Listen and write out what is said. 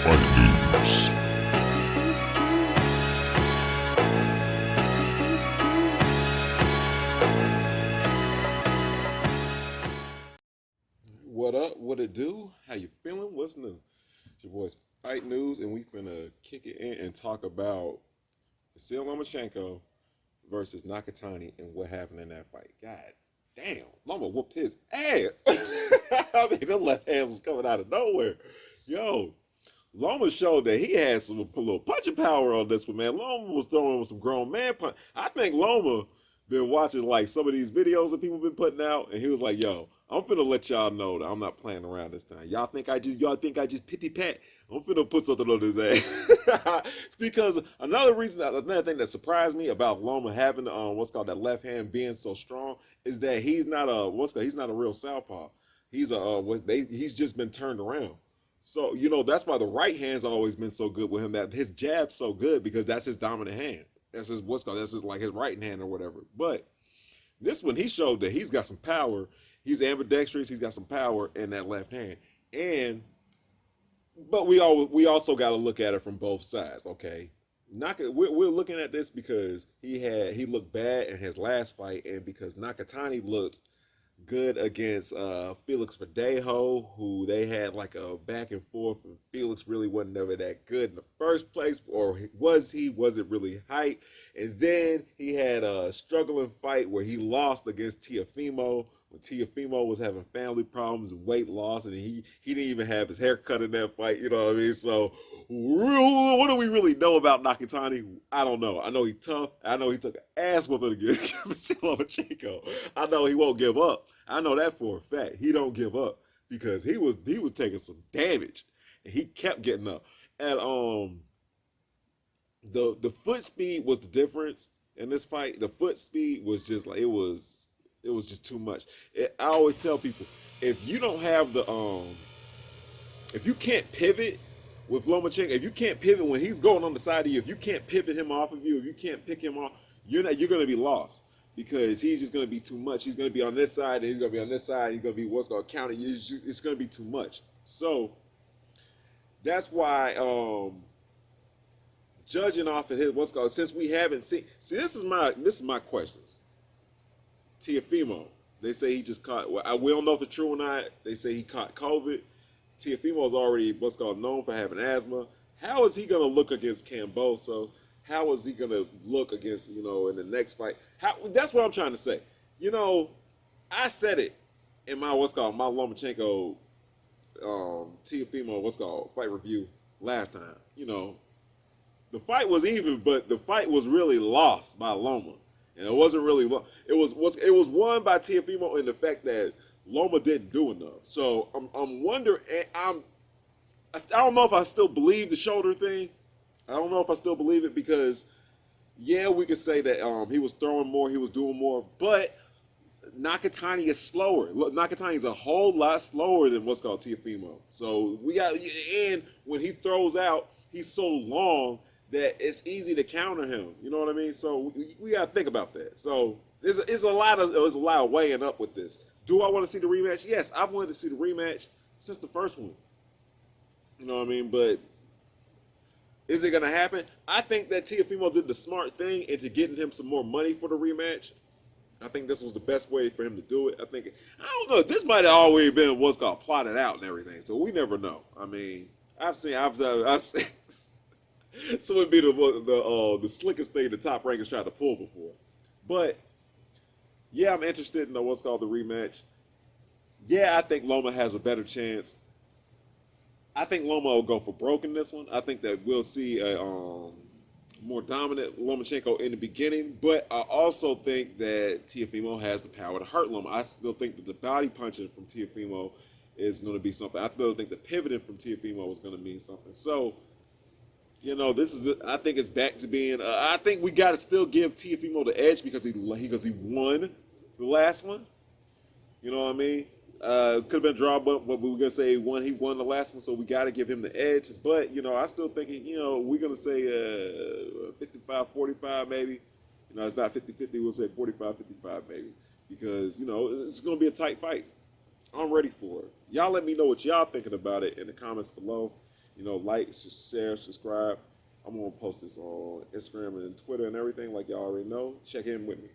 FightNewz. What up? What it do? How you feeling? What's new? It's your boys FightNewz, and we finna kick it in and talk about Reveiw Lomachenko versus Nakatani and what happened in that fight. God damn, Loma whooped his ass. I mean, them left hands was coming out of nowhere. Yo, Loma showed that he had some a little punching power on this one, man. Loma was throwing with some grown man punch. I think Loma been watching like some of these videos that people been putting out, and he was like, "Yo, I'm finna let y'all know that I'm not playing around this time. Y'all think I just pity pat? I'm finna put something on his ass." Because another thing that surprised me about Loma having what's called that left hand being so strong is that he's not he's not a real southpaw. He's just been turned around. So, that's why the right hand's always been so good with him, that his jab's so good because that's his dominant hand. That's his like his right hand or whatever. But this one, he showed that he's got some power. He's ambidextrous, he's got some power in that left hand. But we also got to look at it from both sides, okay? We're looking at this because he looked bad in his last fight, and because Nakatani looked good against Felix Verdejo, who they had like a back and forth, and Felix really wasn't never that good in the first place, or wasn't really hyped. And then he had a struggling fight where he lost against Teofimo when Teofimo was having family problems and weight loss, and he didn't even have his hair cut in that fight, you know what I mean? So what do we really know about Nakatani? I don't know. I know he's tough. I know he took an ass whooping against Lomachenko. I know he won't give up. I know that for a fact. He don't give up because he was taking some damage, and he kept getting up. And the foot speed was the difference in this fight. The foot speed was just like it was just too much. I always tell people, if you don't have if you can't pivot with Lomachenko, if you can't pivot when he's going on the side of you, if you can't pivot him off of you, if you can't pick him off, you're going to be lost. Because he's just going to be too much. He's going to be on this side, and he's going to be on this side. He's going to be what's going to counter you. It's going to be too much. So that's why judging off of his since we haven't seen. See, this is my questions. Teofimo, they say he just caught. Well, we don't know if it's true or not. They say he caught COVID. Teofimo's already known for having asthma. How is he going to look against Camboso? How is he going to look against, in the next fight? That's what I'm trying to say. I said it in my Lomachenko Teofimo fight review last time. The fight was even, but the fight was really lost by Loma. And it wasn't really it was won by Teofimo in the fact that Loma didn't do enough. So I'm wondering, I don't know if I still believe the shoulder thing. I don't know if I still believe it because, yeah, we could say that he was throwing more, he was doing more, but Nakatani is slower. Look, Nakatani is a whole lot slower than Teofimo. So and when he throws out, he's so long that it's easy to counter him. You know what I mean? So we got to think about that. So there's a lot of weighing up with this. Do I want to see the rematch? Yes, I've wanted to see the rematch since the first one. You know what I mean? But is it going to happen? I think that Teofimo did the smart thing into getting him some more money for the rematch. I think this was the best way for him to do it. I don't know. This might have already been plotted out and everything, so we never know. I mean, I've seen so it'd be the slickest thing the top rankers tried to pull before. But yeah, I'm interested in the rematch. Yeah, I think Loma has a better chance. I think Loma will go for broke in this one. I think that we'll see a more dominant Lomachenko in the beginning, but I also think that Teofimo has the power to hurt Loma. I still think that the body punching from Teofimo is going to be something. I still think the pivoting from Teofimo is going to mean something. So, I think it's back to being. I think we got to still give Teofimo the edge because he won the last one. You know what I mean? Could have been a draw, but we were gonna say he won the last one, so we got to give him the edge. But I still think we're gonna say 55-45 maybe. It's not 50-50. We'll say 45-55 maybe because it's gonna be a tight fight. I'm ready for it. Y'all let me know what y'all thinking about it in the comments below. You know, like, share, subscribe. I'm gonna post this on Instagram and Twitter and everything, like y'all already know. Check in with me.